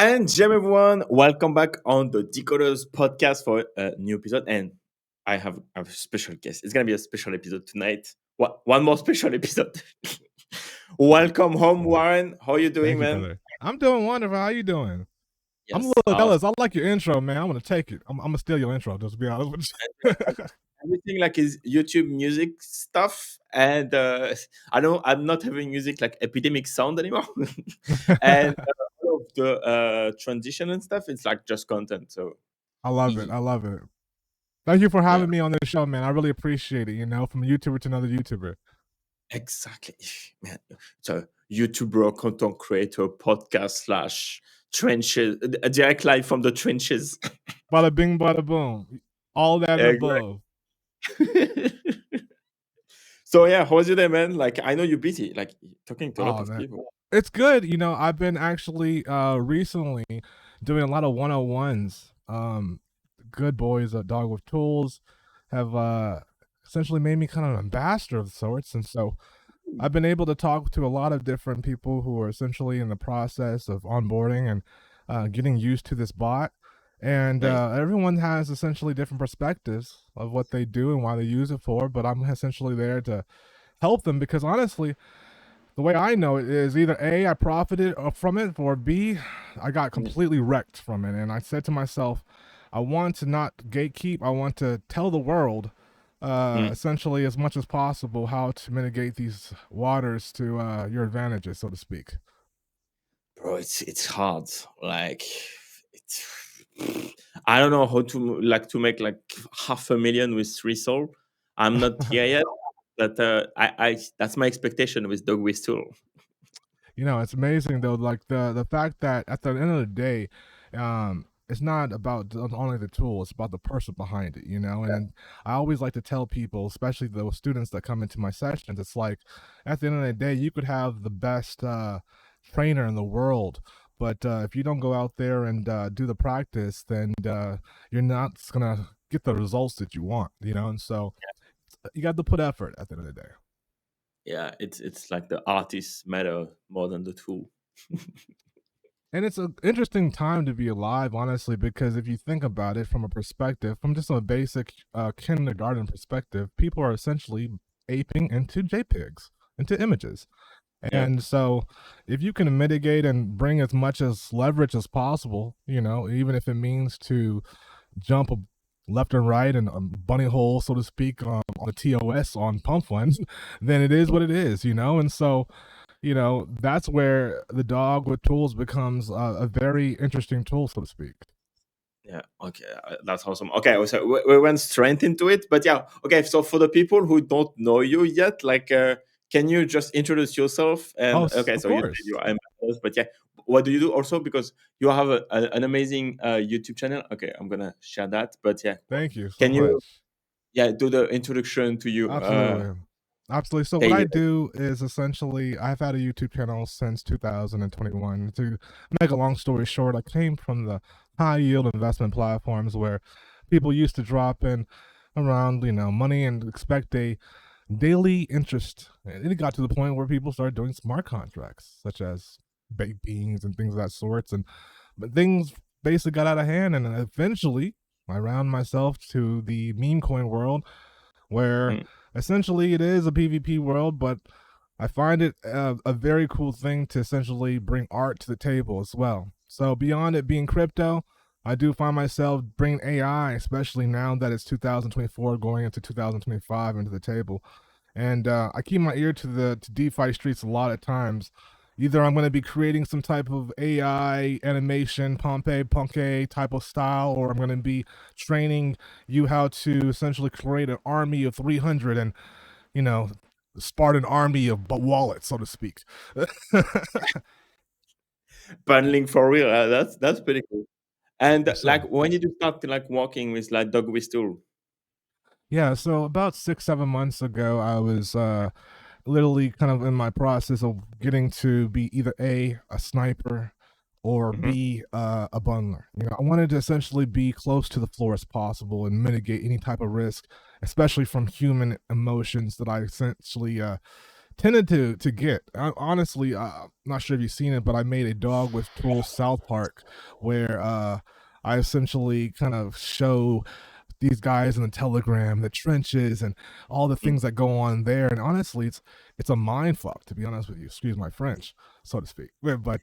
And jam everyone, welcome back on the Decoders podcast for a new episode. And I have a special guest. It's gonna be a special episode tonight. One more special episode. Welcome home, Warren. How are you doing, Thank you, man? brother. I'm doing wonderful. How you doing? I'm a Yes, little jealous. I like your intro, man. I'm gonna take it. I'm gonna steal your intro. Just to be honest with you. everything like is YouTube music stuff, and I'm not having music like epidemic sound anymore, and all of the transition and stuff. It's like just content. So I love easy. it. I love it. Thank you for having Yeah. me on this show, man. I really appreciate it. From a YouTuber to another YouTuber. Exactly, man. So YouTuber, content creator, podcast / trenches, a direct live from the trenches. Bada bing, bada boom. All that and above. So yeah, how was your day, man? Like I know you're busy, like talking to a lot of people. It's good. I've been actually recently doing a lot of 101s. Good boys at DogWifTools have essentially made me kind of an ambassador of sorts, and so I've been able to talk to a lot of different people who are essentially in the process of onboarding and getting used to this bot. And Nice. everyone has essentially different perspectives of what they do and why they use it for, but I'm essentially there to help them because honestly, the way I know it is either A, I profited from it, or B, I got completely wrecked from it. And I said to myself, I want to not gatekeep. I want to tell the world essentially as much as possible how to mitigate these waters to your advantages, so to speak. Bro, it's hard. Like it's I don't know how to make like 500,000 with 3 soul. I'm not here yet, but I that's my expectation with DogWifTools. It's amazing though, like the fact that at the end of the day, it's not about only the tool, it's about the person behind it, and I always like to tell people, especially those students that come into my sessions, it's like at the end of the day you could have the best trainer in the world, but if you don't go out there and do the practice, then you're not gonna get the results that you want, and so you got to put effort at the end of the day. Yeah, it's like the artist matter more than the tool. And it's an interesting time to be alive, honestly, because if you think about it from a perspective, from just a basic kindergarten perspective, people are essentially aping into JPEGs, into images. And so if you can mitigate and bring as much as leverage as possible, even if it means to jump left and right and a bunny hole, so to speak, on the TOS on Pump.fun, then it is what it is, and so that's where the DogWifTools becomes a very interesting tool, so to speak. Yeah, okay, that's awesome. Okay, so we went straight into it, but yeah, okay. So for the people who don't know you yet, like, can you just introduce yourself? And okay, so you said you are ambassadors, but yeah, what do you do also? Because you have an amazing YouTube channel. Okay, I'm gonna share that. But yeah, thank you so can you much. do the introduction to you? Absolutely. So what I do is essentially, I've had a YouTube channel since 2021. To make a long story short, I came from the high yield investment platforms where people used to drop in around, money and expect a daily interest. And it got to the point where people started doing smart contracts, such as baked beans and things of that sort. But things basically got out of hand, and eventually I round myself to the meme coin world, where essentially it is a PvP world, but I find it a very cool thing to essentially bring art to the table as well. So beyond it being crypto, I do find myself bringing AI, especially now that it's 2024 going into 2025, into the table. And I keep my ear to DeFi streets a lot of times. Either I'm going to be creating some type of AI animation, Pompe type of style, or I'm going to be training you how to essentially create an army of 300 and, Spartan army of wallets, so to speak. Bundling for real. That's pretty cool. And like, when did you start like working with like DogWifTools? Yeah, so about 6-7 months ago, I was literally kind of in my process of getting to be either a sniper or B, a bundler. I wanted to essentially be close to the floor as possible and mitigate any type of risk, especially from human emotions that I essentially tended to get. Honestly, I'm not sure if you've seen it, but I made a DogWifTools South Park where I essentially kind of show these guys in the Telegram, the trenches, and all the things that go on there. And honestly, it's a mind fuck, to be honest with you. Excuse my French, so to speak. But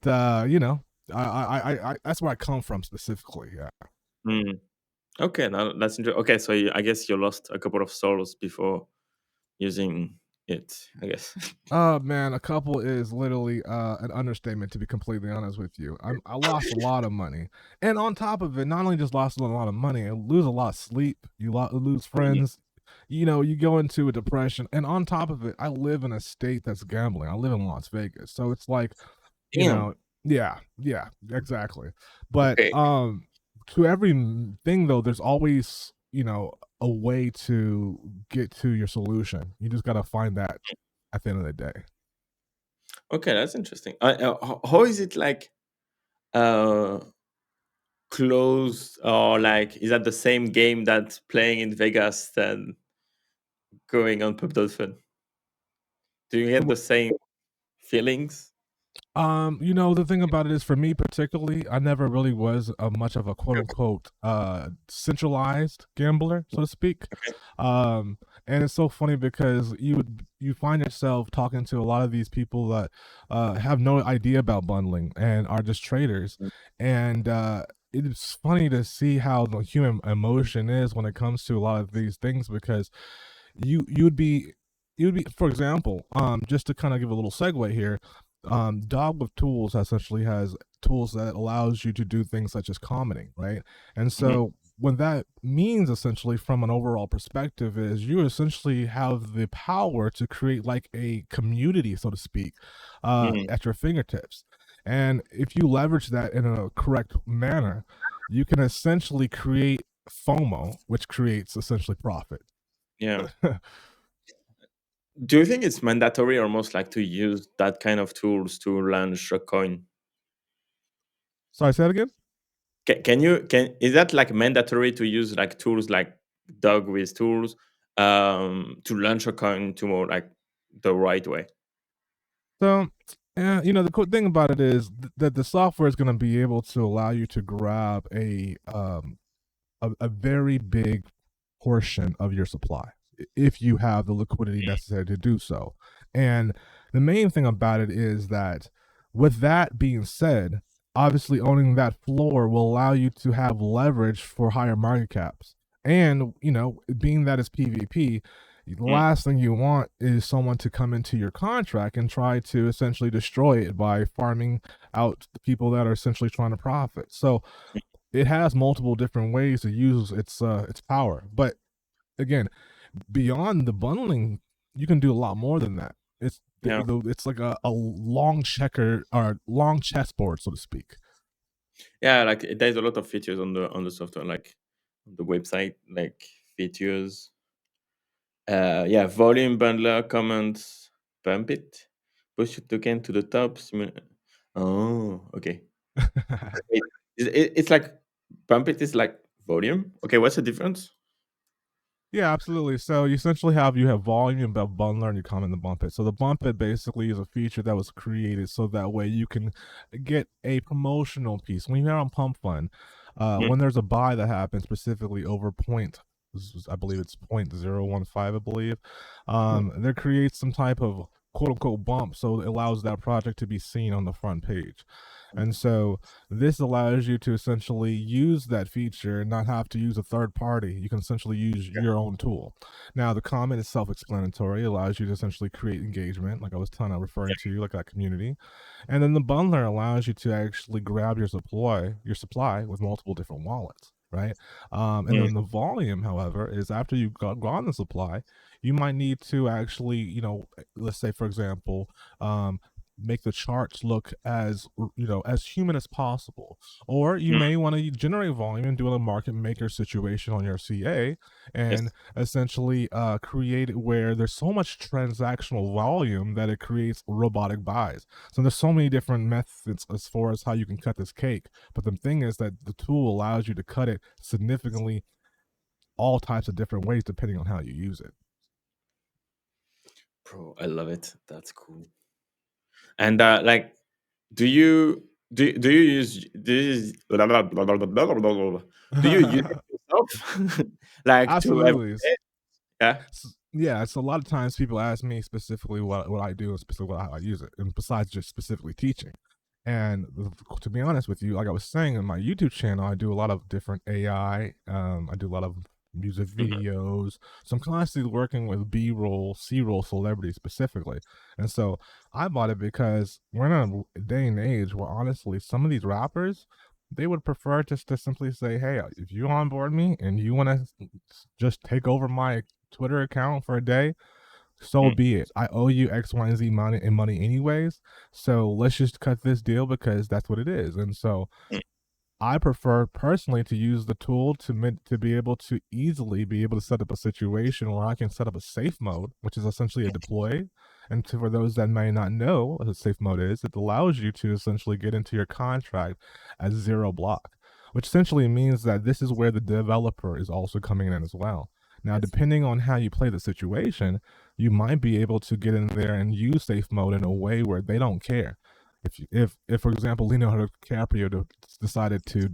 you know, I that's where I come from specifically. Yeah. Okay, now that's interesting. Okay, so I guess you lost a couple of souls before using it, I guess. Man, a couple is literally an understatement, to be completely honest with you. I lost a lot of money, and on top of it, not only just lost a lot of money, I lose a lot of sleep. You lose friends. You know, you go into a depression, and on top of it, I live in a state that's gambling. I live in Las Vegas, so it's like, you know, yeah, exactly. But to everything though, there's always, you know, a way to get to your solution. You just got to find that at the end of the day. Okay, that's interesting. How is it like close, or like is that the same game that playing in Vegas than going on Pump.fun? Do you get the same feelings? You know, the thing about it is, for me particularly, I never really was much of a quote unquote centralized gambler, so to speak. And it's so funny because you find yourself talking to a lot of these people that have no idea about bundling and are just traders, and it's funny to see how the human emotion is when it comes to a lot of these things, because you'd be, for example, just to kind of give a little segue here, DogWifTools essentially has tools that allows you to do things such as commenting, right? And so what that means essentially from an overall perspective is you essentially have the power to create like a community, so to speak, at your fingertips. And if you leverage that in a correct manner, you can essentially create FOMO, which creates essentially profit. Yeah. Do you think it's mandatory almost like to use that kind of tools to launch a coin? Sorry, say that again? Is that like mandatory to use like tools like DogWifTools to launch a coin to more like the right way? So, you know, the cool thing about it is that the software is going to be able to allow you to grab a very big portion of your supply if you have the liquidity necessary to do so. And the main thing about it is that, with that being said, obviously owning that floor will allow you to have leverage for higher market caps. And, you know, being that it's PvP, the last thing you want is someone to come into your contract and try to essentially destroy it by farming out the people that are essentially trying to profit. So it has multiple different ways to use its power. But again, beyond the bundling, you can do a lot more than that. It's like a long checker or long chessboard, so to speak. Yeah, like there's a lot of features on the software, like on the website, like features. Yeah, volume bundler, comments, pump it, push your token to the top. Oh, okay. It's like pump it is like volume. Okay, what's the difference? Yeah, absolutely. So you essentially you have volume, bundler, and you comment the bump it. So the bump it basically is a feature that was created so that way you can get a promotional piece. When you're on Pump.fun, when there's a buy that happens specifically over I believe it's 0.015, I believe, there creates some type of quote unquote bump, so it allows that project to be seen on the front page. And so this allows you to essentially use that feature and not have to use a third party. You can essentially use your own tool. Now, the comment is self-explanatory. It allows you to essentially create engagement, like I was kind of referring to, like that community. And then the bundler allows you to actually grab your supply with multiple different wallets, right? And then the volume, however, is after you've gone the supply, you might need to actually, you know, let's say, for example, make the charts look as, you know, as human as possible, or you may want to generate volume and do a market maker situation on your CA and essentially create it where there's so much transactional volume that it creates robotic buys. So there's so many different methods as far as how you can cut this cake, but the thing is that the tool allows you to cut it significantly all types of different ways depending on how you use it. Bro, I love it. That's cool. And like, do you use do you use it yourself? Like to every Absolutely. day? Yeah. Yeah, it's a lot of times people ask me specifically what I do and specifically how I use it, and besides just specifically teaching. And to be honest with you, like I was saying in my YouTube channel, I do a lot of different AI. I do a lot of music videos. So I'm constantly working with B-roll, C-roll celebrities specifically. And so I bought it because we're in a day and age where honestly, some of these rappers, they would prefer just to simply say, hey, if you onboard me and you want to just take over my Twitter account for a day, so be it. I owe you X, Y, and Z money anyways. So let's just cut this deal because that's what it is. And so I prefer personally to use the tool to be able to easily be able to set up a situation where I can set up a safe mode, which is essentially a deploy. And for those that may not know what a safe mode is, it allows you to essentially get into your contract at 0 block, which essentially means that this is where the developer is also coming in as well. Now, depending on how you play the situation, you might be able to get in there and use safe mode in a way where they don't care. If for example, Leonardo DiCaprio decided to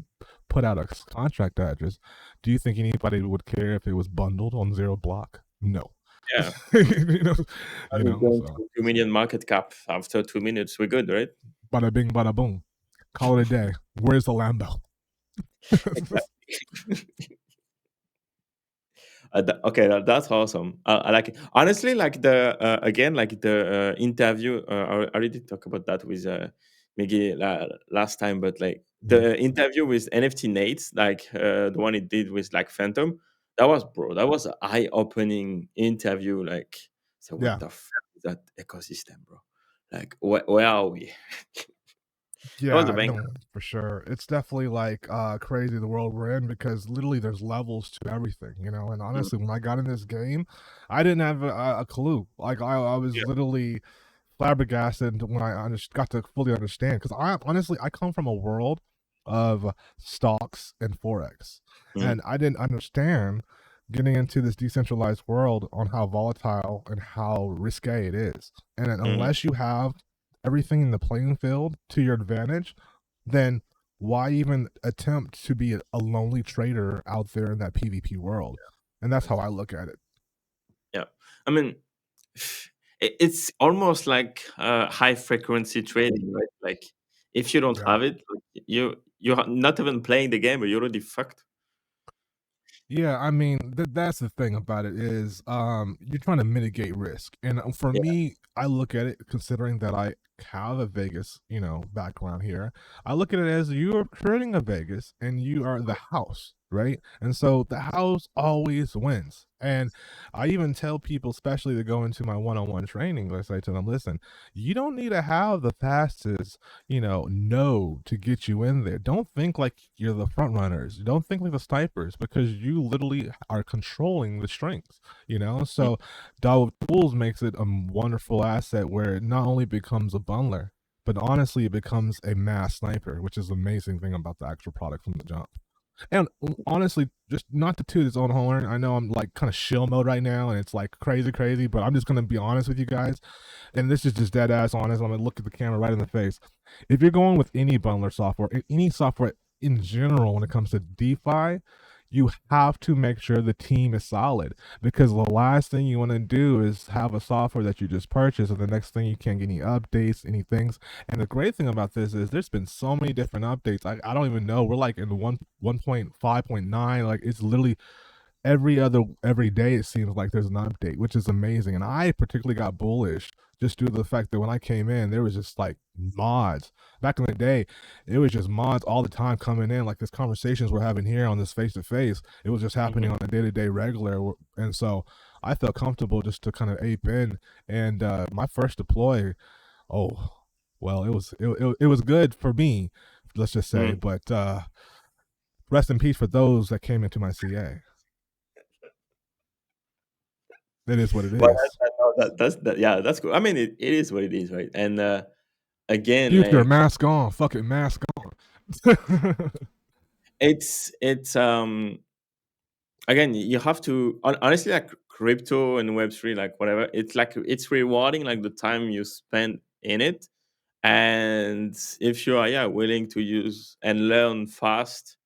put out a contract address, do you think anybody would care if it was bundled on 0 block? No. Yeah. you know, so. 2 million market cap after 2 minutes. We're good, right? Bada bing, bada boom. Call it a day. Where's the Lambo? Okay, that's awesome. I like it. Honestly, like the again, like the interview. I already talked about that with Miggy last time, but like the interview with NFT Nate, like the one he did with like Phantom, that was an eye-opening interview. Like, so what the fuck is that ecosystem, bro? Like, where are we? Yeah, no, for sure. It's definitely like crazy the world we're in because literally there's levels to everything, And honestly, when I got in this game, I didn't have a clue. Like I was literally flabbergasted when I got to fully understand. Because I come from a world of stocks and forex, and I didn't understand getting into this decentralized world on how volatile and how risque it is. And unless you have everything in the playing field to your advantage, then why even attempt to be a lonely trader out there in that PvP world? And that's how I look at it. Yeah, I mean, it's almost like high frequency trading, right? Like if you don't have it, you're not even playing the game, but you're already fucked. Yeah, I mean that's the thing about it is you're trying to mitigate risk, and for me, I look at it considering that I have a Vegas background here. I look at it as you are creating a Vegas, and you are the house, right? And so the house always wins. And I even tell people, especially to go into my one-on-one training, I say to them, listen, you don't need to have the fastest node to get you in there. Don't think like you're the front runners. Don't think like the snipers, because you literally are controlling the strings, So DogWifTools makes it a wonderful asset where it not only becomes a bundler, but honestly it becomes a mass sniper, which is the amazing thing about the actual product from the jump. And honestly, just not to toot its own horn, I know I'm like kind of shill mode right now and it's like crazy, but I'm just gonna be honest with you guys, and this is just dead ass honest. I'm gonna look at the camera right in the face. If you're going with any bundler software, any software in general when it comes to DeFi, you have to make sure the team is solid, because the last thing you want to do is have a software that you just purchased and the next thing you can't get any updates, any things. And the great thing about this is there's been so many different updates. I don't even know. We're like in 1.5.9. Like it's literally every day it seems like there's an update, which is amazing. And I particularly got bullish just due to the fact that when I came in, there was just like mods. Back in the day, it was just mods all the time coming in, like this conversations we're having here on this face-to-face. It was just happening on a day-to-day regular. And so I felt comfortable just to kind of ape in. And my first deploy, well, it was good for me, let's just say. But rest in peace for those that came into my CA. It is what it is. That's cool. I mean, it is what it is, right? And again, future, like, mask on, fucking mask on. it's again, you have to honestly, like crypto and Web3, like whatever, it's like it's rewarding like the time you spend in it. And if you are willing to use and learn fast,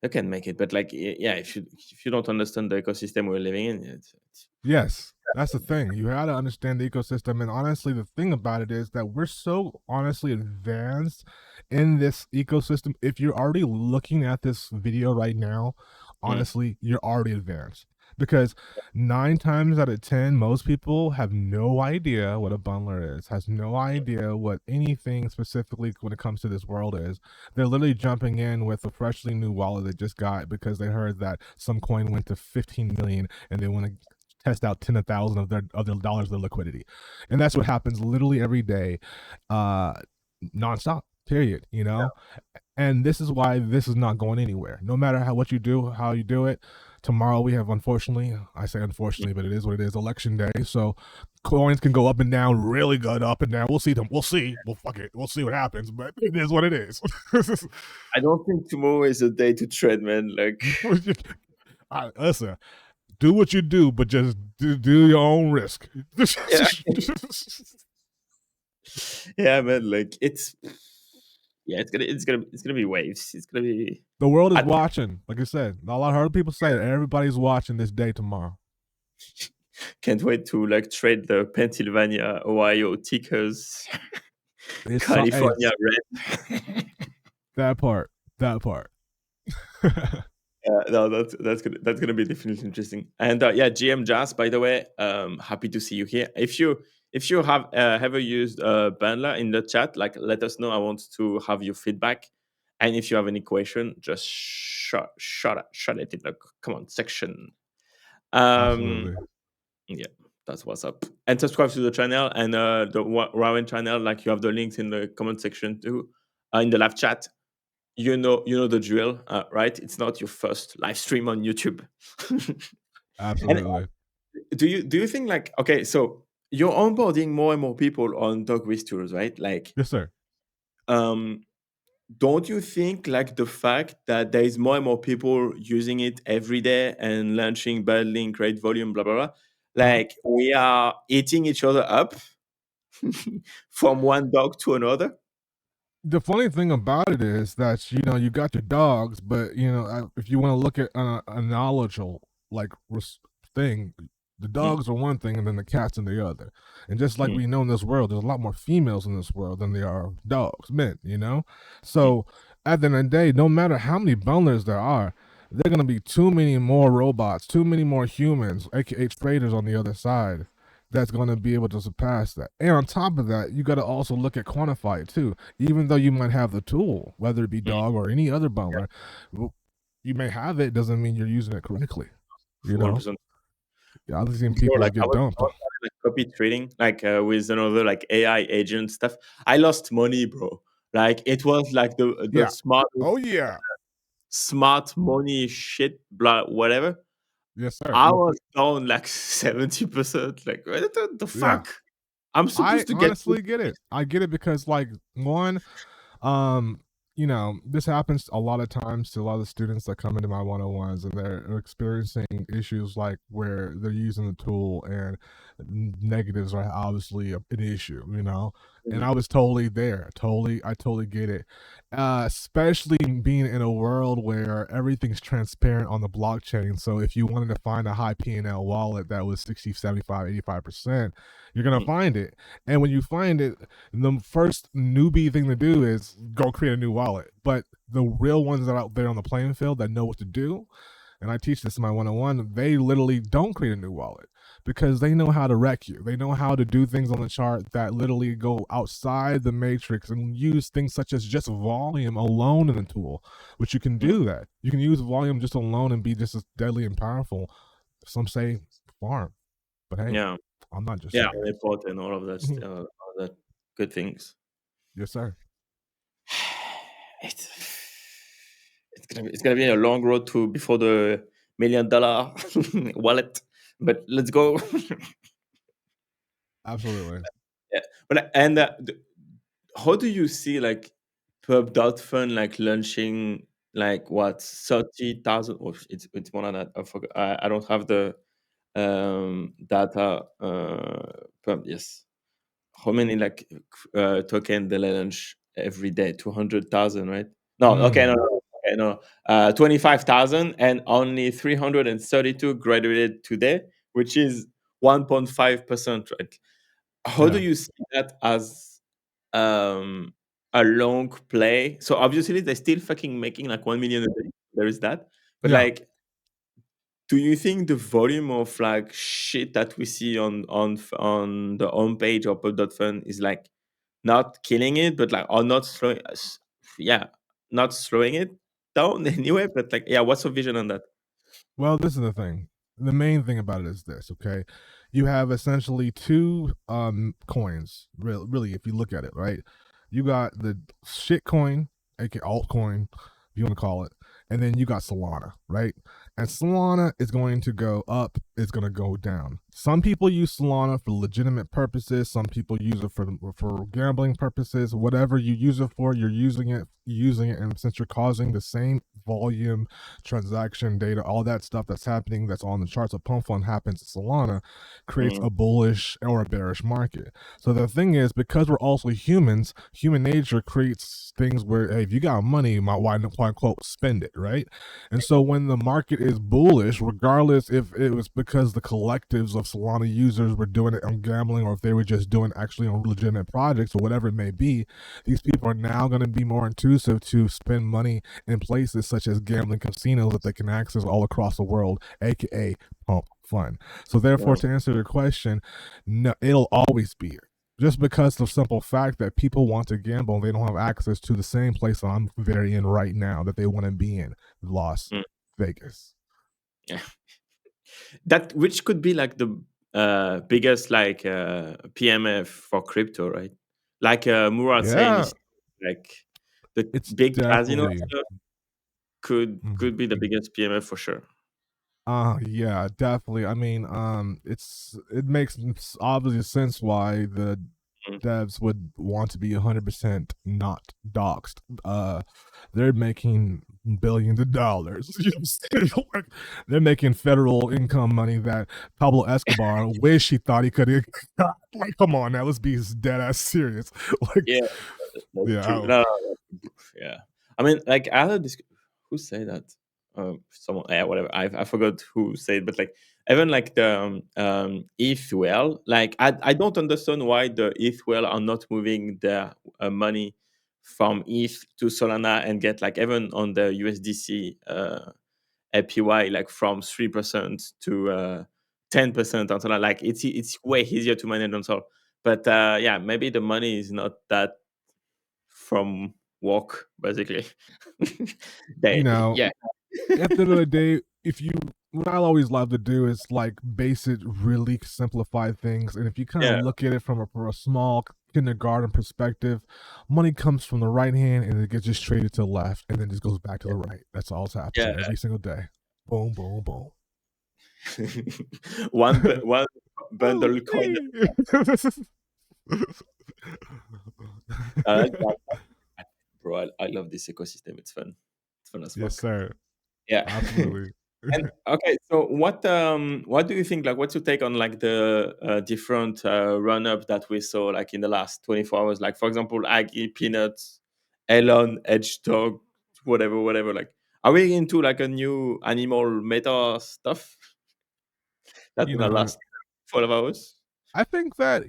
you can make it. But like if you don't understand the ecosystem we're living in, it's Yes, that's the thing. You got to understand the ecosystem. And honestly, the thing about it is that we're so honestly advanced in this ecosystem. If you're already looking at this video right now, honestly, you're already advanced. Because 9 times out of 10, most people have no idea what a bundler is, has no idea what anything specifically when it comes to this world is. They're literally jumping in with a freshly new wallet they just got because they heard that some coin went to 15 million and they want to test out 10,000 of their dollars of their liquidity. And that's what happens literally every day, nonstop, period, you know? And this is why this is not going anywhere. No matter what you do, how you do it. Tomorrow we have, unfortunately, I say unfortunately, but it is what it is, election day. So coins can go up and down, really good up and down. We'll see them. We'll see. Well, fuck it. We'll see what happens, but it is what it is. I don't think tomorrow is a day to trade, man. Like, listen, do what you do, but just do your own risk. Yeah, man. Like it's gonna be waves. It's gonna be. The world is watching. Like I said, a lot of heard people say that everybody's watching this day tomorrow. Can't wait to like trade the Pennsylvania, Ohio tickers. California red. That part. No, that's gonna be definitely interesting. And GM Jazz, by the way, happy to see you here. If you have ever used Bundler in the chat, like let us know. I want to have your feedback. And if you have any question, just shut it in the comment section. Absolutely. Yeah, that's what's up. And subscribe to the channel and the Rowan channel. Like you have the links in the comment section too, in the live chat. You know the drill, right? It's not your first live stream on YouTube. Absolutely. And do you think like, okay, so you're onboarding more and more people on DogWifTools, right? Like, yes, sir. Don't you think like the fact that there is more and more people using it every day and launching, bundling, create volume, blah blah blah, like we are eating each other up from one dog to another? The funny thing about it is that you got your dogs, but if you want to look at a knowledgeable like thing, the dogs are one thing and then the cats are the other. And just like we know in this world, there's a lot more females in this world than there are dogs, men, So at the end of the day, no matter how many bundlers there are, there are going to be too many more robots, too many more humans, aka traders on the other side, that's going to be able to surpass that. And on top of that, you got to also look at quantify it too. Even though you might have the tool, whether it be dog or any other bundler, you may have it, doesn't mean you're using it correctly. 100%. Yeah, I've seen people like, get dumped. Like copy trading, like with another like AI agent stuff. I lost money, bro. Like it was like the smart. Oh yeah. Smart money shit, blah, whatever. Yes, sir. I was down like 70%. Like, what the fuck? I'm supposed to honestly get it. I get it because, like, one, this happens a lot of times to a lot of the students that come into my 101s and they're experiencing issues like where they're using the tool and negatives are obviously an issue, and I was totally there. I totally get it. Especially being in a world where everything's transparent on the blockchain. So if you wanted to find a high P&L wallet that was 60, 75, 85%, you're going to find it. And when you find it, the first newbie thing to do is go create a new wallet. But the real ones that are out there on the playing field that know what to do, and I teach this in my 101, they literally don't create a new wallet because they know how to wreck you. They know how to do things on the chart that literally go outside the matrix and use things such as just volume alone in the tool, which you can do that. You can use volume just alone and be just as deadly and powerful. Some say farm, but hey, I'm not just report and all of that, all that good things. Yes, sir. It's gonna be a long road to before the $1 million wallet, but let's go. Absolutely. Yeah, but how do you see like Pump.fun like launching like what 30,000 or it's more than that. I forgot. I don't have the data. But yes, how many like token they launch every day? 200,000, right? No, okay, okay, no. 25,000 and only 332 graduated today, which is 1.5%, right? How do you see that as um a long play? So obviously they're still fucking making like 1 million a day. There is that. But like, do you think the volume of like shit that we see on the homepage of Pump.fun is like not killing it, but like or not slowing yeah, not slowing it down anyway? But like, yeah, what's your vision on that? Well, this is the thing. The main thing about it is this, okay? You have essentially two coins, really, if you look at it, right? You got the shit coin, aka altcoin, if you want to call it, and then you got Solana, right? And Solana is going to go up, it's going to go down. Some people use Solana for legitimate purposes. Some people use it for gambling purposes. Whatever you use it for, you're using it, and since you're causing the same volume, transaction data, all that stuff that's happening that's on the charts of Pump.fun happens in Solana, creates a bullish or a bearish market. So the thing is, because we're also humans, human nature creates things where, hey, if you got money, why unquote spend it, right? And so when the market is bullish, regardless if it was because the collectives of Solana users were doing it on gambling or if they were just doing actually on legitimate projects or whatever it may be, these people are now going to be more intuitive to spend money in places such as gambling casinos that they can access all across the world, aka Pump.fun. So therefore, to answer your question, no, it'll always be here. Just because of the simple fact that people want to gamble and they don't have access to the same place that I'm very in right now that they want to be in, Las Vegas. Yeah. That which could be like the biggest like PMF for crypto, right? Like Murat saying is like the big casino stuff could be the biggest PMF for sure. Yeah, definitely. I mean, it makes obvious sense why the devs would want to be 100% not doxxed. They're making billions of dollars. They're making federal income money that Pablo Escobar wish he thought he could have got. Like, come on now, let's be dead ass serious. Like, yeah, true. No, yeah. I mean, like, I had this. Who say that? Someone, yeah, whatever. I forgot who said, but like, even like the ETH well, like I don't understand why the ETH well are not moving their money from ETH to Solana and get like even on the USDC APY like from 3% to 10% on Solana. Like it's way easier to manage on Sol. But yeah, maybe the money is not that from work basically. Yeah. At the end of the day, what I always love to do is like base it really simplified things, and if you kind of look at it from a small kindergarten perspective, money comes from the right hand and it gets just traded to the left, and then just goes back to the right. That's all that's happening every single day. Boom, boom, boom. one bundle coin. Bro, I love this ecosystem. It's fun. It's fun as fuck. Yes, sir. Yeah, absolutely. And okay, so what do you think? Like, what's your take on like the different run up that we saw like in the last 24 hours? Like, for example, Aggie, Peanuts, Elon, Edge Dog, whatever. Like, are we into like a new animal meta stuff? That's in the last 12 hours. I think that,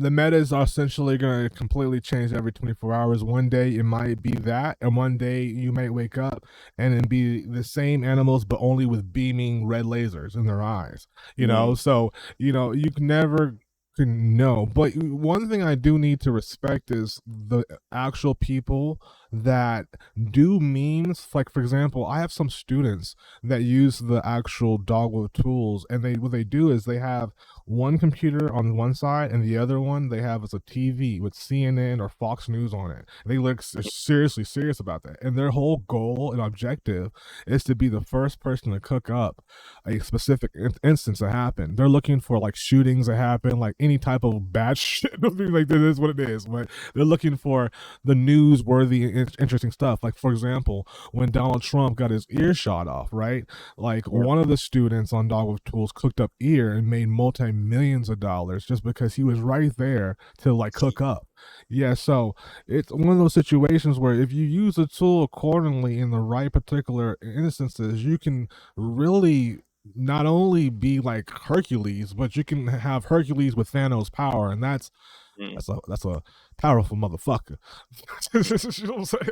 the metas are essentially going to completely change every 24 hours. One day it might be that, and one day you might wake up and then be the same animals, but only with beaming red lasers in their eyes, So, you can never know. But one thing I do need to respect is the actual people that do memes. Like, for example, I have some students that use the actual DogWifTools, and what they do is they have one computer on one side and the other one they have is a TV with CNN or Fox News on it. They look seriously serious about that, and their whole goal and objective is to be the first person to cook up a specific instance that happened. They're looking for like shootings that happen, like any type of bad shit. Like, that is what it is, but they're looking for the newsworthy interesting stuff. Like, for example, when Donald Trump got his ear shot off, right? Like, one of the students on DogWifTools cooked up ear and made multi-millions of dollars just because he was right there to like cook up. Yeah, so it's one of those situations where if you use a tool accordingly in the right particular instances, you can really not only be like Hercules, but you can have Hercules with Thanos' power, and that's a powerful motherfucker. You know what I'm saying?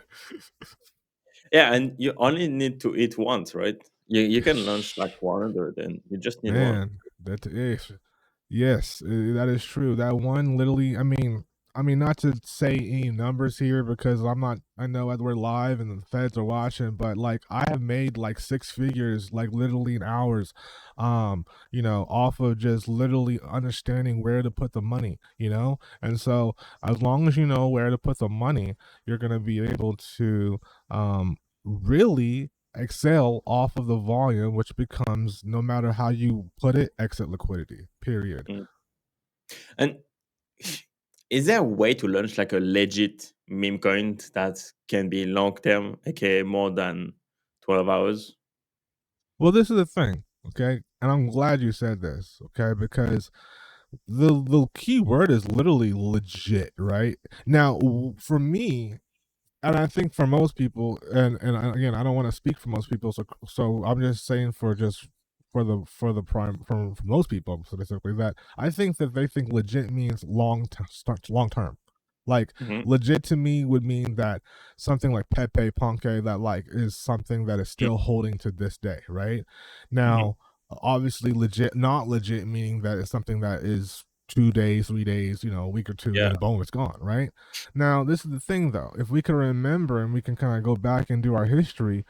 Yeah, and you only need to eat once, right? You can launch like 100, and you just need one. Man, that is yes, that is true. That one literally, I mean, not to say any numbers here because I know that we're live and the feds are watching, but like I have made like six figures, like literally in hours, you know, off of just literally understanding where to put the money, you know? And so as long as you know where to put the money, you're going to be able to, really excel off of the volume, which becomes, no matter how you put it, exit liquidity, period. And is there a way to launch like a legit meme coin that can be long term, aka more than 12 hours? Well, this is the thing, okay? And I'm glad you said this, okay? Because the key word is literally legit, right? Now, for me, and I think for most people, and again, I don't want to speak for most people, so I'm just saying for the prime for most people specifically, that I think that they think legit means long term. Like legit to me would mean that something like Pepe Ponke that like is something that is still holding to this day, right? Now, obviously legit, not legit meaning that it's something that is 2 days, 3 days, you know, a week or two, and boom, it's gone, right? Now, this is the thing though. If we can remember and we can kind of go back and do our history,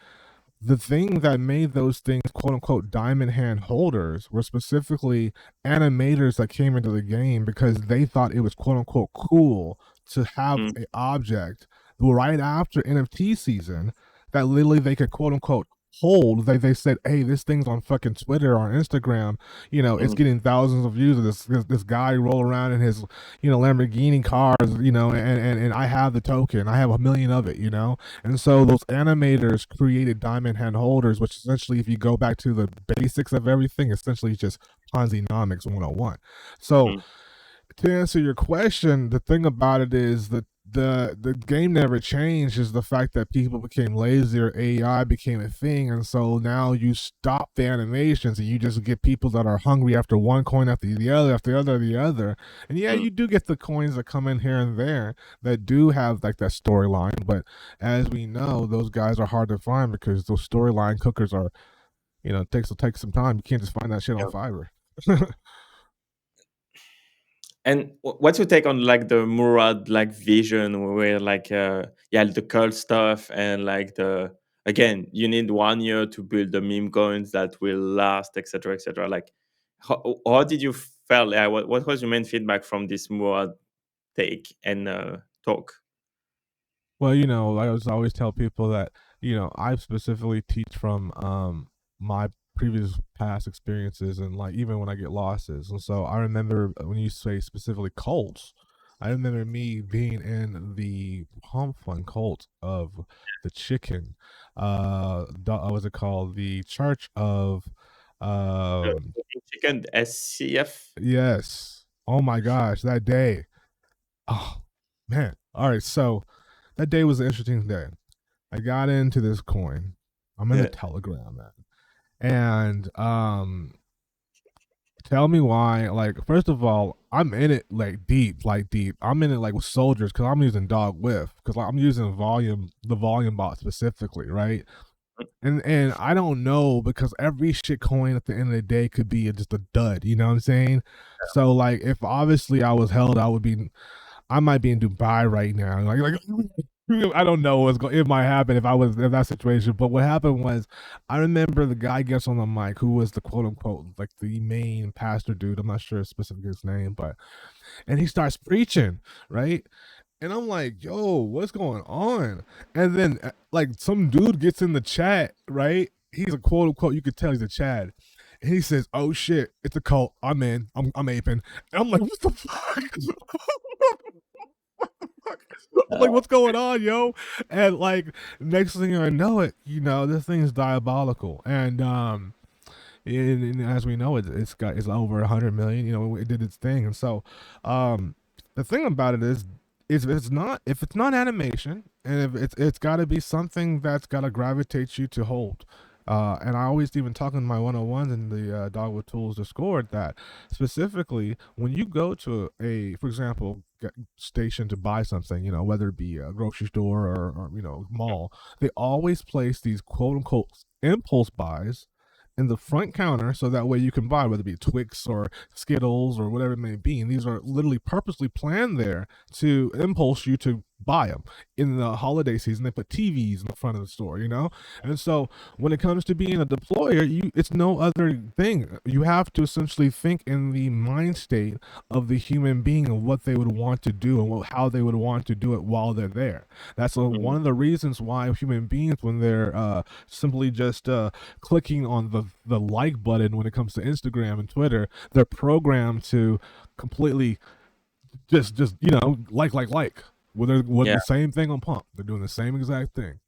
the thing that made those things quote unquote diamond hand holders were specifically animators that came into the game because they thought it was quote unquote cool to have an object right after NFT season that literally they could quote unquote hold. They said, hey, this thing's on fucking Twitter or Instagram, you know, it's getting thousands of views of this guy roll around in his, you know, Lamborghini cars, you know, and I have the token, I have 1 million of it, you know. And so those animators created diamond hand holders, which essentially, if you go back to the basics of everything, essentially just Ponzi-nomics 101. So to answer your question, the thing about it is that the game never changed, is the fact that people became lazier, AI became a thing, and so now you stop the animations and you just get people that are hungry after one coin after the other, after the other, the other. And yeah, you do get the coins that come in here and there that do have like that storyline, but as we know, those guys are hard to find because those storyline cookers are, you know, it takes some time. You can't just find that shit on Fiverr. And what's your take on like the Murad like vision where like the cult stuff and like again you need 1 year to build the meme coins that will last, etc., etc. Like how did you feel? Yeah, what was your main feedback from this Murad take and talk? Well, you know, I always tell people that, you know, I specifically teach from my previous past experiences and like even when I get losses. And so I remember when you say specifically cults, I remember me being in the Pump.fun cult of the chicken. What was it called? The Church of Chicken SCF. Yes. Oh my gosh, that day. Oh man. All right, so that day was an interesting day. I got into this coin. I'm in the Telegram, man. And tell me why. Like, first of all, I'm in it like deep. I'm in it like with soldiers because I'm using DogWif because I'm using the volume bot specifically, right? And I don't know because every shit coin at the end of the day could be just a dud. You know what I'm saying? Yeah. So like, if obviously I was held, I might be in Dubai right now. Like I don't know what's going. It might happen if I was in that situation. But what happened was, I remember the guy gets on the mic who was the quote unquote like the main pastor dude. I'm not sure specifically his name, and he starts preaching, right? And I'm like, yo, what's going on? And then like some dude gets in the chat, right? He's a quote unquote, you could tell he's a Chad. And he says, oh shit, it's a cult. I'm aping. And I'm like, what the fuck? like, what's going on, yo? And like, next thing I know it, this thing is diabolical. And as we know, it's over 100 million. It did its thing. And so, the thing about it is if it's not animation, and if it's got to be something that's got to gravitate you to hold. And I always even talk in my 101s in the DogWifTools Discord that specifically when you go to for example, station to buy something, whether it be a grocery store or mall, they always place these quote unquote impulse buys in the front counter so that way you can buy, whether it be Twix or Skittles or whatever it may be. And these are literally purposely planned there to impulse you to buy them. In the holiday season, they put TVs in the front of the store, And so when it comes to being a deployer, it's no other thing. You have to essentially think in the mind state of the human being and what they would want to do and how they would want to do it while they're there. That's one of the reasons why human beings, when they're simply just clicking on the like button when it comes to Instagram and Twitter, they're programmed to completely just like. Well, they're the same thing on Pump. They're doing the same exact thing.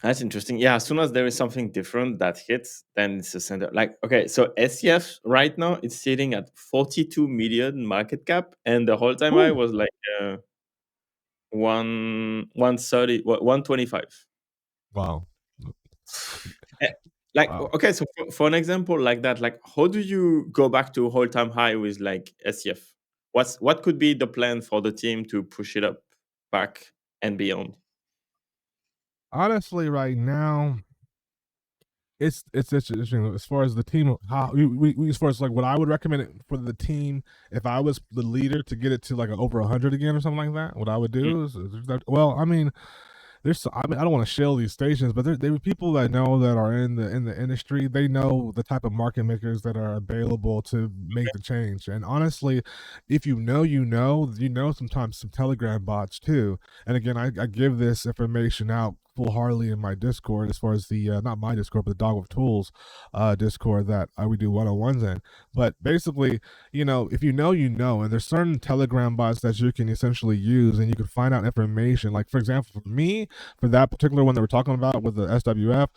That's interesting. Yeah, as soon as there is something different that hits, then it's a center. Like, okay, so SCF right now it's sitting at 42 million market cap, and the whole time high was like 130, 125. Wow. Like, wow. Okay, so for an example like that, like, how do you go back to whole time high with like SCF? What could be the plan for the team to push it up back and beyond? Honestly, right now, it's interesting as far as the team. How we as far as like what I would recommend it for the team if I was the leader to get it to like over 100 again or something like that. What I would do is I mean, I don't want to shill these stations, but there are people that know that are in the industry. They know the type of market makers that are available to make the change. And honestly, if you know, sometimes some Telegram bots too. And again, I give this information out full-heartedly in my Discord, as far as the not my Discord, but the DogWifTools Discord that we do 101s in. But basically, if you know, and there's certain Telegram bots that you can essentially use, and you can find out information. Like, for example, for me, for that particular one that we're talking about with the SWF,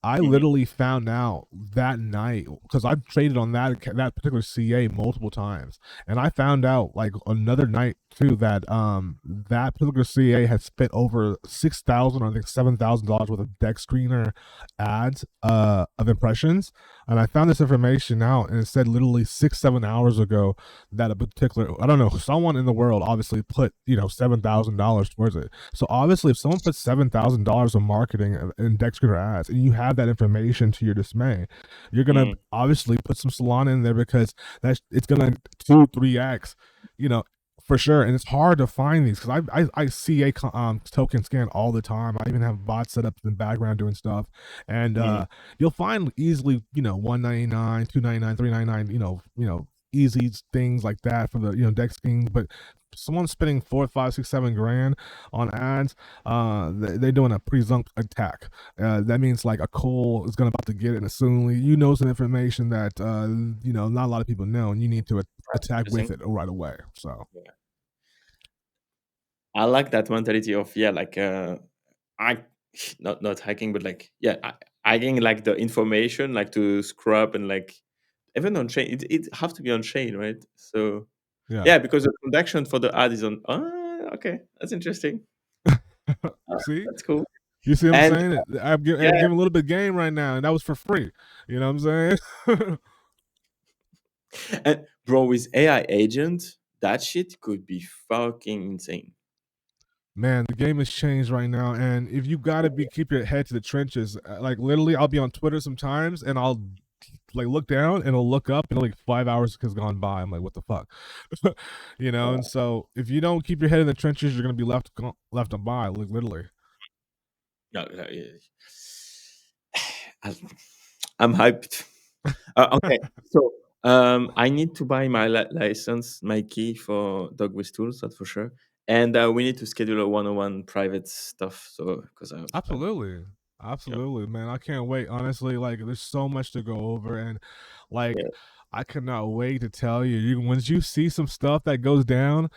I literally found out that night, because I've traded on that particular CA multiple times, and I found out like another night too that that particular CA had spent over $6,000 or I think $7,000 worth of deck screener ads of impressions. And I found this information out, and it said literally 6-7 hours ago that a particular, I don't know, someone in the world obviously put $7,000 towards it. So obviously, if someone puts $7,000 of marketing in deck screener ads, and you have that information to your dismay, you're gonna obviously put some Solana in there, because it's gonna 2-3x, for sure. And it's hard to find these, because I see a token scan all the time. I even have bots set up in the background doing stuff, and you'll find easily $199, $299, $399, easy things like that for the deck schemes. But someone's spending $4, $5, $6, $7 grand on ads, they're doing a pre-zunk attack. That means like a coal is about to get it, and assumingly some information that not a lot of people know, and you need to attack with it right away. So I like that mentality of like I not hacking, but like hacking like the information, like to scrub, and like even on chain, it have to be on chain, right? So yeah, because the transaction for the ad is on. Okay, that's interesting. See, that's cool. You see what I'm saying? I'm giving a little bit of game right now, and that was for free. You know what I'm saying? And bro, with AI agent, that shit could be fucking insane. Man, the game has changed right now, and if you gotta keep your head to the trenches, like literally, I'll be on Twitter sometimes, and I'll like look down and I'll look up, and like 5 hours has gone by. I'm like, what the fuck, And so if you don't keep your head in the trenches, you're gonna be left on by, like literally. No, I'm hyped. Okay, so I need to buy my license, my key for DogWifTools, that's for sure. And we need to schedule a 101 private stuff. So because absolutely. Absolutely, man. I can't wait. Honestly, like there's so much to go over, and like Yeah. I cannot wait to tell you. Once you see some stuff that goes down,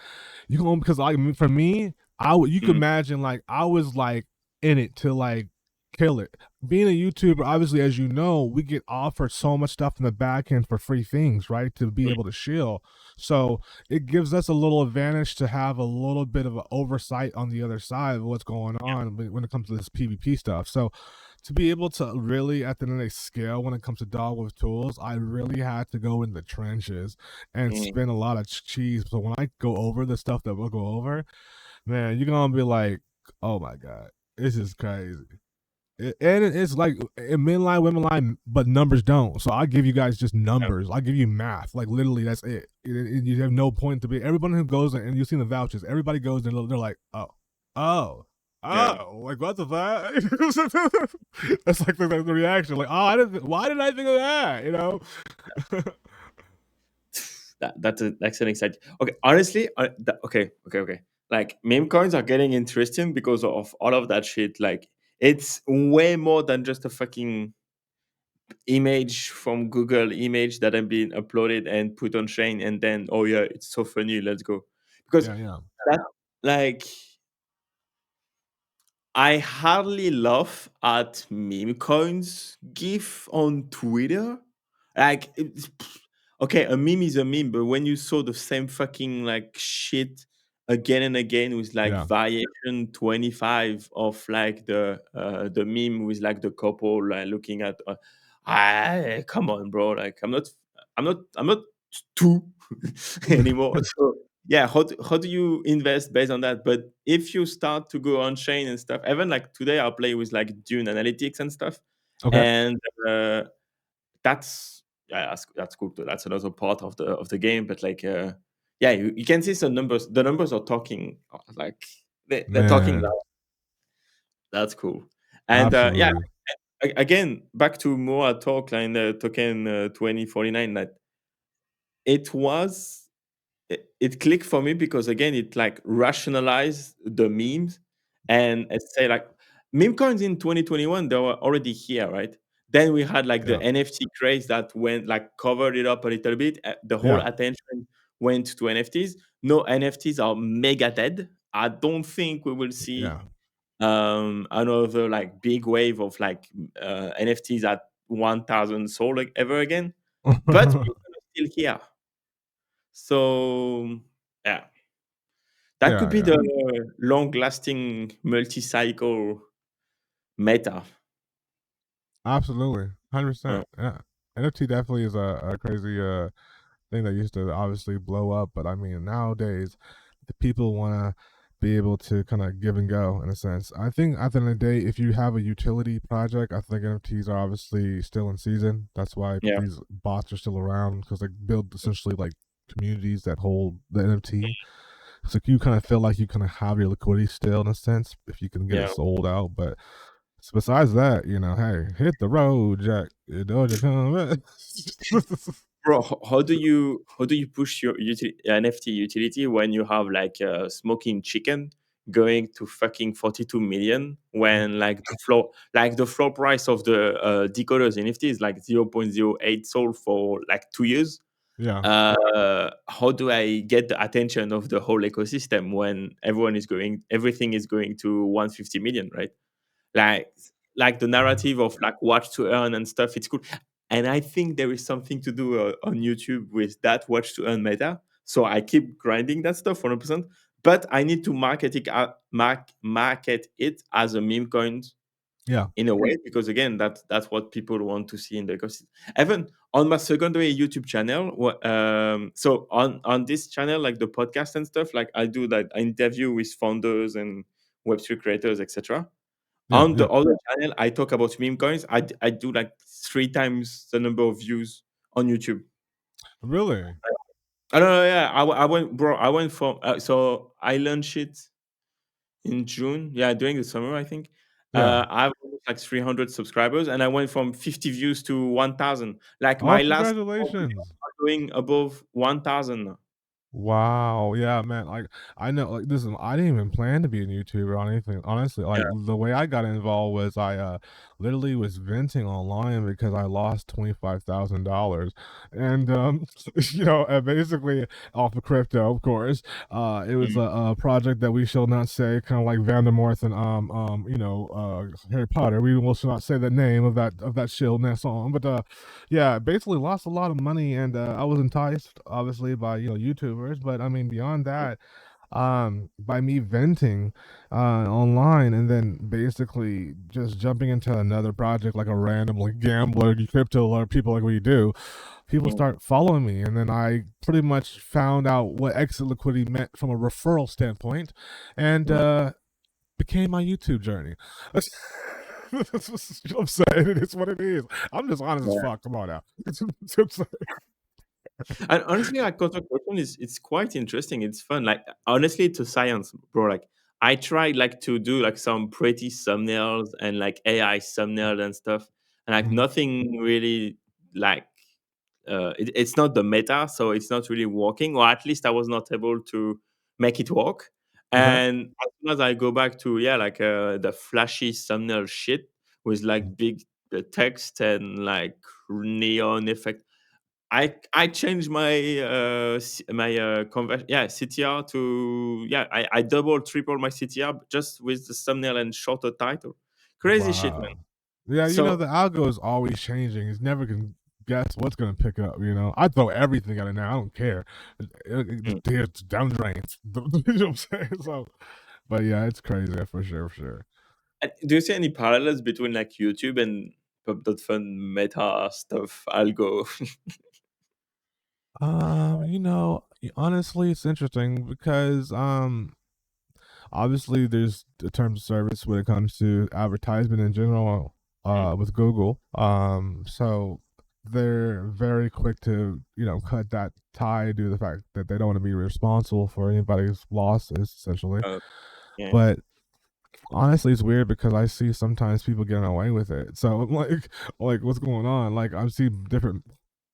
you going because like for me, you can Mm. imagine like I was like in it to like kill it. Being a YouTuber, obviously, as you know, we get offered so much stuff in the back end for free things, right? To be Mm. able to shill. So it gives us a little advantage to have a little bit of an oversight on the other side of what's going on when it comes to this PvP stuff. So to be able to really at the end of the day scale when it comes to dog with tools, I really had to go in the trenches and Mm. spend a lot of cheese. So when I go over the stuff that we'll go over, man, you're gonna be like, oh my god, this is crazy. It's like men lie, women lie, but numbers don't. So I give you guys just Yeah. numbers. I give you math. Like literally, that's it. You have no point to be. Everybody who goes and you've seen the vouchers. Everybody goes and they're like, oh, Yeah. like what the fuck? That's like the reaction. Like, oh, I didn't. Why did I think of that? You know. That's an excellent insight. Okay, honestly, okay. Like meme coins are getting interesting because of all of that shit. Like it's way more than just a fucking image from Google image that have been uploaded and put on chain, and then oh yeah, it's so funny, let's go. Because Yeah. that like I hardly laugh at meme coins gif on Twitter. Like, okay, a meme is a meme, but when you saw the same fucking like shit again and again with like Yeah. variation 25 of like the meme with like the couple looking at, come on, bro. Like, I'm not two anymore. So yeah, how do you invest based on that? But if you start to go on chain and stuff, even like today I play with like Dune analytics and stuff, Okay. and that's that's cool too. That's another part of the game. But like yeah, you can see some numbers. The numbers are talking like they're talking Man, loud. That's cool. And yeah, absolutely. again back to more talk like in the token 2049 that it was it clicked for me because again it like rationalized the memes and it say like meme coins in 2021 they were already here, right? Then we had like the Yeah. NFT craze that went like covered it up a little bit. The whole Yeah. attention went to NFTs. No, NFTs are mega dead. I don't think we will see Yeah. another like big wave of like NFTs at 1,000 soul like, ever again. But Bitcoin is still here. So yeah, that could Yeah. be Yeah. the long-lasting multi-cycle meta. Absolutely, 100%. Uh, Yeah, NFT definitely is a crazy thing that used to obviously blow up, but I mean nowadays the people want to be able to kind of give and go in a sense. I think at the end of the day, if you have a utility project, I think NFTs are obviously still in season. That's why yeah, these bots are still around because they build essentially like communities that hold the NFT. So you kind of feel like you kind of have your liquidity still in a sense if you can get it yeah. sold out, but so besides that, hey, hit the road, Jack. Doja come back. Bro, how do you push your NFT utility when you have like a smoking chicken going to fucking 42 million when like the floor price of the decoders NFT is like 0.08 sold for like 2 years? Yeah. How do I get the attention of the whole ecosystem when everything is going to 150 million, right? Like like the narrative of like watch to earn and stuff, it's cool. And I think there is something to do on YouTube with that watch to earn meta. So I keep grinding that stuff 100%. But I need to market it as a meme coin Yeah. in a way because again that's what people want to see in the ecosystem. Even on my secondary YouTube channel, so on this channel like the podcast and stuff, like I do that interview with founders and Web3 creators, etc. Yeah. On the Yeah. other channel I talk about meme coins. I do like 3 times the number of views on YouTube. Really? I don't know. Yeah, I went, bro. I went from so I launched it in June. Yeah, during the summer, I think. Yeah. I have almost like 300 subscribers, and I went from 50 views to 1,000. Like Oh, my last congratulations. are going above 1,000 now. Wow, yeah, man, like, I know, like, listen, I didn't even plan to be a YouTuber or anything, honestly, like, Yeah. the way I got involved was literally was venting online because I lost $25,000, and, and basically off of crypto, of course, it was Mm. a project that we shall not say, kinda like Vandermorth and, Harry Potter, we will shall not say the name of that shield in that song, but, yeah, basically lost a lot of money, and I was enticed, obviously, by YouTubers. But I mean, beyond that, by me venting online and then basically just jumping into another project like a random like gambler, crypto, or people like we do, people Mm. start following me, and then I pretty much found out what exit liquidity meant from a referral standpoint, and Mm. became my YouTube journey. That's, that's what I'm saying. It's what it is. I'm just honest as Yeah. fuck. Come on now. And honestly, like content creation is it's quite interesting. It's fun. Like honestly, it's a science, bro. Like I tried like to do like some pretty thumbnails and like AI thumbnail and stuff, and like Mhm. nothing really like it's not the meta, so it's not really working, or at least I was not able to make it work. Okay. And as soon as I go back to like the flashy thumbnail shit with like big text and like neon effect, I changed my CTR to I double triple my CTR just with the thumbnail and shorter title. Crazy shit, man. Wow. Yeah, So the algo is always changing. It's never gonna guess what's gonna pick up. I throw everything at it now. I don't care. mm. It's down the drain. You know what I'm saying? So, but yeah, it's crazy for sure, for sure. Do you see any parallels between like YouTube and Pump.fun meta stuff algo? Honestly, it's interesting because obviously there's the terms of service when it comes to advertisement in general Mm. with Google. So they're very quick to cut that tie due to the fact that they don't want to be responsible for anybody's losses, essentially. Uh, yeah. But honestly, it's weird because I see sometimes people getting away with it. So I'm like, what's going on? Like, I see different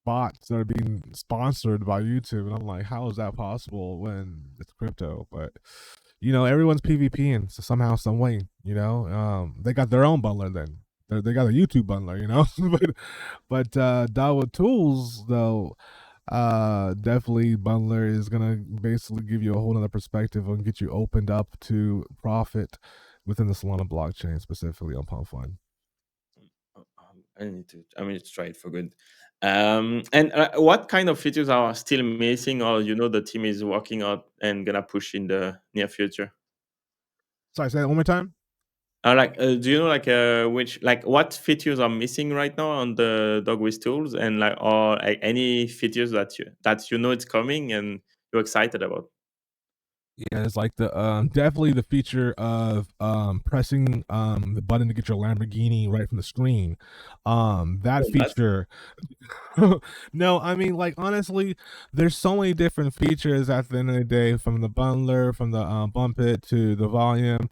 bots that are being sponsored by YouTube, and I'm like, how is that possible when it's crypto? But everyone's PvPing so somehow, some way. They got their own bundler then. They got a YouTube bundler, but DYOR though, definitely bundler is gonna basically give you a whole other perspective and get you opened up to profit within the Solana blockchain, specifically on Pump.fun. I mean, to try it for good. And what kind of features are still missing, or the team is working on and gonna push in the near future? Sorry, say that one more time. Do you know like which like what features are missing right now on the DogWifTools, and like or like, any features that it's coming and you're excited about? Yeah, it's like the definitely the feature of pressing the button to get your Lamborghini right from the screen. That Oh, that's feature. No, I mean, like, honestly, there's so many different features at the end of the day, from the bundler, from the bump it to the volume,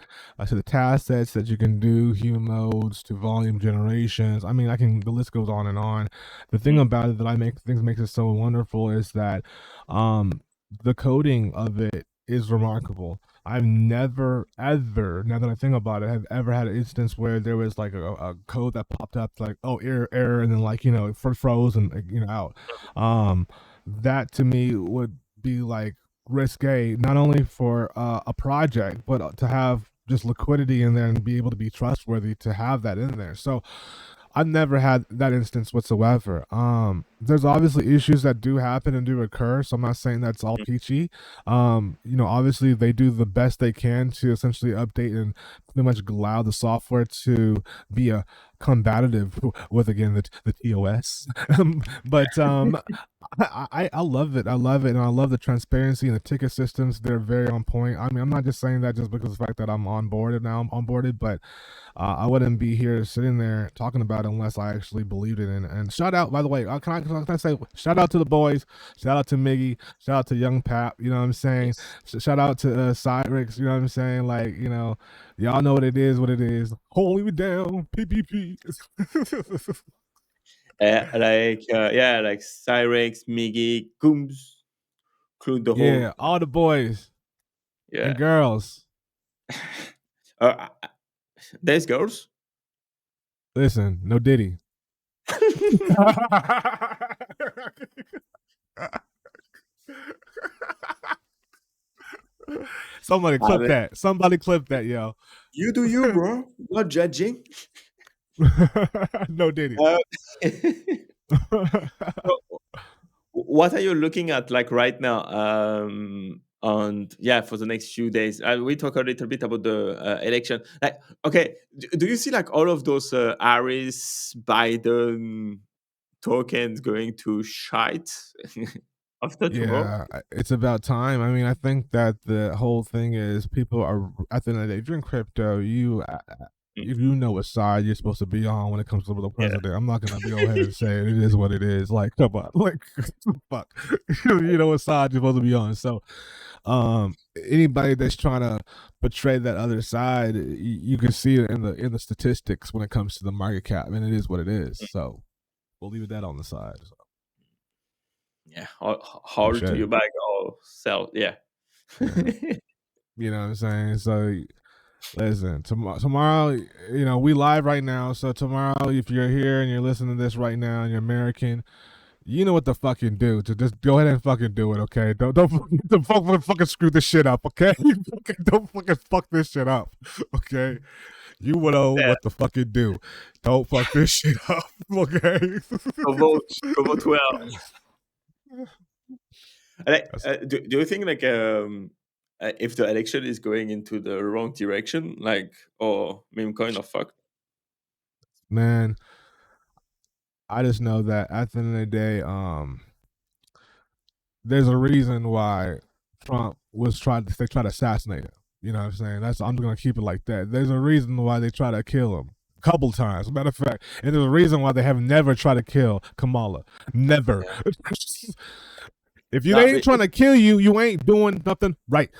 to the task sets that you can do, hue modes to volume generations. I mean, the list goes on and on. The thing mm, about it that makes it so wonderful is that um the coding of it is remarkable. I've never ever, now that I think about it, have ever had an instance where there was like a code that popped up like, oh, error, and then like froze and like, out. That to me would be like risque, not only for a project, but to have just liquidity in there and be able to be trustworthy to have that in there. So I've never had that instance whatsoever. There's obviously issues that do happen and do occur, so I'm not saying that's all mm, peachy. Obviously they do the best they can to essentially update and pretty much allow the software to be a combative with again the TOS. But I love it. I love it, and I love the transparency and the ticket systems. They're very on point. I mean, I'm not just saying that just because of the fact that I'm onboarded now. I'm onboarded, but I wouldn't be here sitting there talking about it unless I actually believed it. And shout out, by the way, can I say shout out to the boys, shout out to Miggy, shout out to Young Pap. You know what I'm saying? yes. Shout out to Cyrix. You know what I'm saying? Like, y'all know what it is. What it is. Hold me down, PPP. Like Cyrex, Migi, Coombs, include the whole. All the boys and girls. There's girls. Listen, no Diddy. Somebody clip that. Somebody clip that, yo. You do you, bro. Not judging. No Diddy. What are you looking at like right now? And for the next few days, we talk a little bit about the election. Like, okay, do you see like all of those Harris, Biden tokens going to shite after tomorrow? It's about time. I mean, I think that the whole thing is people are at the end of the day. If you're in crypto, if you know what side you're supposed to be on when it comes to the president. I'm not gonna go ahead and say it is what it is. Like, come on, like, fuck, you know what side you're supposed to be on. So, anybody that's trying to portray that other side, you can see it in the statistics when it comes to the market cap, and it is what it is. So, we'll leave that on the side. So. Yeah, hold to your bag or sell. Yeah. You know what I'm saying? So. Listen, tomorrow, we live right now. So tomorrow, if you're here and you're listening to this right now and you're American, you know what to fucking do. To just go ahead and fucking do it, okay? Don't fucking screw this shit up, okay? Don't fucking fuck this shit up, okay? You would know what to fucking do. Don't fuck this shit up, okay? Go vote well. Do you think like if the election is going into the wrong direction, like, or meme coin or fuck? Man, I just know that at the end of the day, there's a reason why Trump was trying to assassinate him. You know what I'm saying? I'm gonna keep it like that. There's a reason why they try to kill him a couple times. Matter of fact, and there's a reason why they have never tried to kill Kamala. Never. Yeah. If you ain't trying to kill you, you ain't doing nothing right.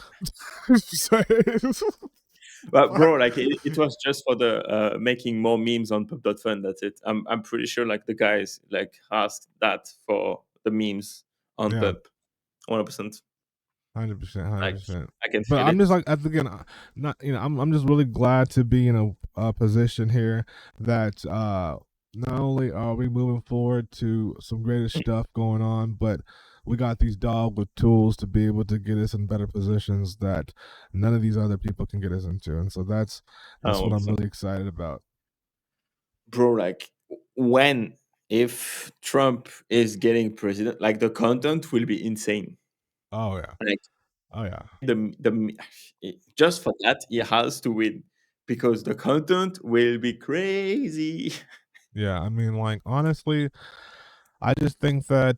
But bro, like it was just for the making more memes on Pump.fun. That's it. I'm pretty sure like the guys like asked that for the memes on Pump. 100%. 100%. I can. But I'm just like again, I'm just really glad to be in a position here that not only are we moving forward to some greater stuff going on, but we got these dog with tools to be able to get us in better positions that none of these other people can get us into. And so that's what I'm really excited about. Bro, like if Trump is getting president, like the content will be insane. Oh yeah. Like, oh yeah. The just for that he has to win because the content will be crazy. Yeah, I mean, like honestly, I just think that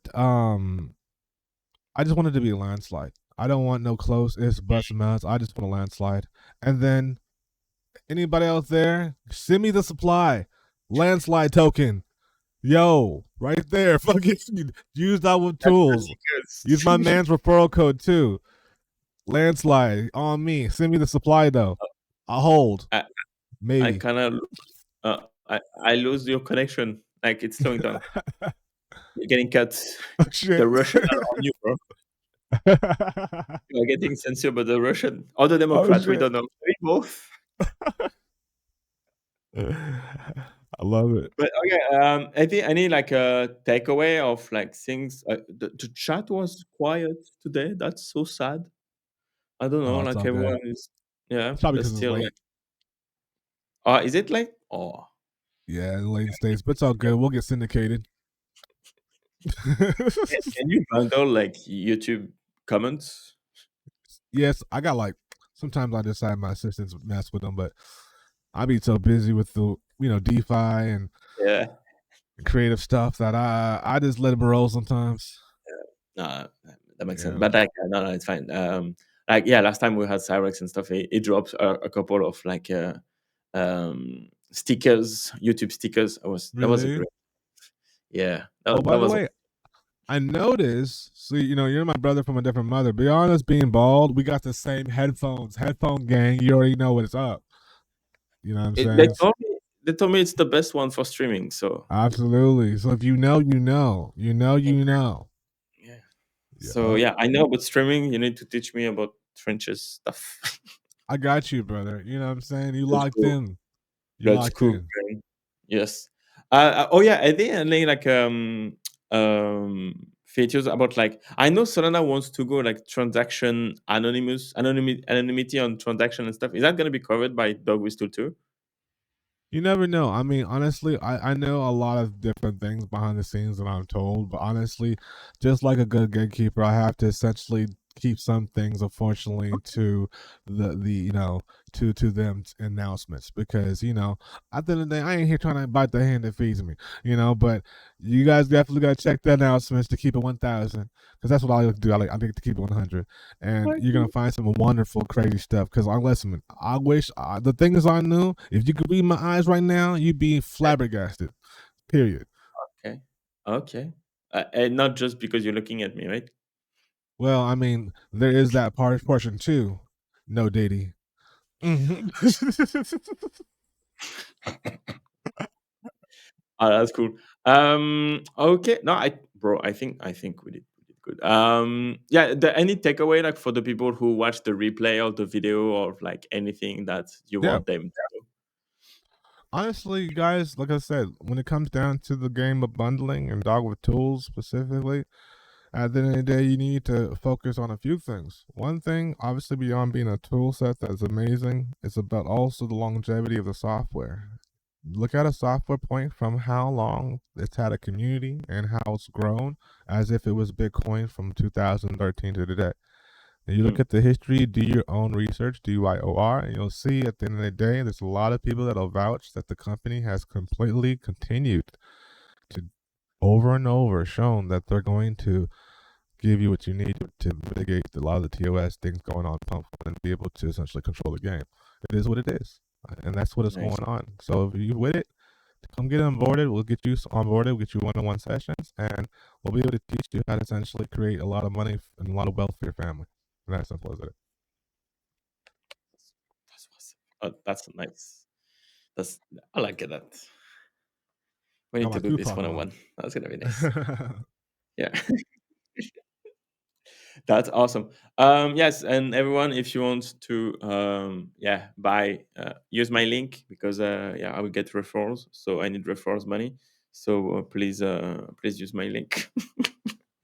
I just want it to be a landslide. I don't want no close ifs, buts, and maths. I just want a landslide. And then anybody out there, send me the supply. Landslide token. Yo, right there. Fucking use DogWifTools. Use my man's referral code too. Landslide on me. Send me the supply though. I'll hold. Maybe. I kind of I lose your connection. Like it's slowing down. You're getting cut. Oh, shit. The Russian are on you, bro. You're getting censored by the Russian or the Democrat. We don't know. Maybe both. I love it. But okay, any like a takeaway of like things? The chat was quiet today. That's so sad. I don't know. Like everyone is, It's probably because still it's late. Like, is it late? Oh, yeah, in late states, but it's all good. We'll get syndicated. Can you bundle like YouTube comments? Yes, I got like sometimes I decide my assistants mess with them, but I be so busy with the DeFi and creative stuff that I just let them roll sometimes. No, that makes sense. But like no, it's fine. Like last time we had Cyrex and stuff, it dropped a couple of like stickers, YouTube stickers. That was a great. Yeah. By the way, I noticed. So you're my brother from a different mother. Beyond us being bald, we got the same headphones. Headphone gang. You already know what's up. You know what I'm saying? They told me it's the best one for streaming. So absolutely. So if you know, you know. You know. Yeah. So yeah, I know about streaming. You need to teach me about trenches stuff. I got you, brother. You know what I'm saying? You locked in. That's cool. Man. Yes. Oh yeah, are there any like features about like I know Solana wants to go like transaction anonymity on transaction and stuff. Is that going to be covered by DogWifTools too? You never know. I mean, honestly, I know a lot of different things behind the scenes that I'm told, but honestly, just like a good gatekeeper, I have to essentially keep some things, unfortunately, to the to them announcements, because at the end of the day, I ain't here trying to bite the hand that feeds me, but you guys definitely got to check the announcements to keep it 1,000, because that's what I like to do. I like to keep it 100, and you're gonna find some wonderful, crazy stuff. Because listen, I wish the things I knew. If you could read my eyes right now, you'd be flabbergasted. Period. Okay. And not just because you're looking at me, right? Well, I mean, there is that portion too. No, Diddy. Mm-hmm. Oh, that's cool. Okay. No, I think we did good. Yeah. Any takeaway like for the people who watch the replay of the video or like anything that you want them to do? Honestly, guys, like I said, when it comes down to the game of bundling and DogWifTools specifically, at the end of the day, you need to focus on a few things. One thing, obviously, beyond being a tool set that's amazing, is about also the longevity of the software. Look at a software point from how long it's had a community and how it's grown, as if it was Bitcoin from 2013 to today. And you look at the history, do your own research, DYOR, and you'll see at the end of the day, there's a lot of people that'll vouch that the company has completely continued to over and over shown that they're going to give you what you need to mitigate a lot of the TOS things going on Pump and be able to essentially control the game. It is what it is, and that's what is going on. So if you with it, come get onboarded. We'll get you onboarded. We'll get you one-on-one sessions, and we'll be able to teach you how to essentially create a lot of money and a lot of wealth for your family. And that's simple as it. That's awesome. That's nice. I like that. We need to do this one-on-one. That's gonna be nice. Yeah. That's awesome. Yes, and everyone, if you want to buy use my link, because I will get referrals, so I need referrals money. So please use my link.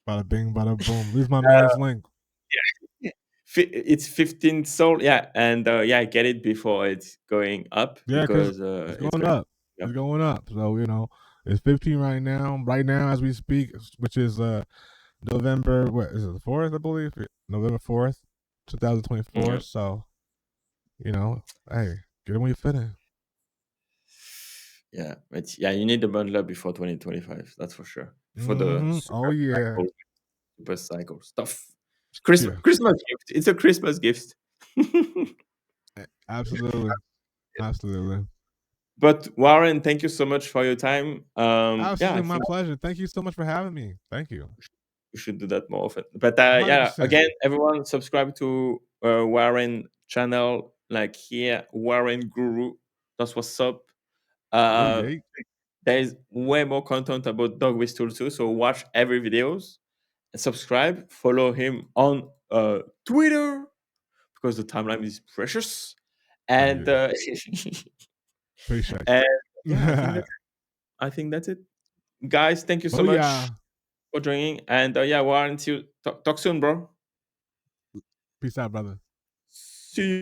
Bada bing, bada boom. Use my man's link. Yeah. It's 15 Sol, and get it before it's going up, because it's going up. Yep. It's going up. So it's 15 right now. Right now, as we speak, which is November. What is it? The 4th, I believe. November 4th, 2024. Mm-hmm. So, hey, get it when you fit in. Yeah, but you need the bundler before 2025. That's for sure. For the super cycle stuff. Christmas gift. It's a Christmas gift. Absolutely. Absolutely. But Warren, thank you so much for your time. Absolutely, my pleasure. Thank you so much for having me. Thank you. We should do that more often. But again, everyone subscribe to Warren channel, like here, Warren Guru. That's what's up. There is way more content about DogWifTools too. So watch every videos, subscribe, follow him on Twitter, because the timeline is precious. And appreciate it. I think that's it. Guys, thank you so much for joining. And Warren, talk soon, bro. Peace out, brother. See you.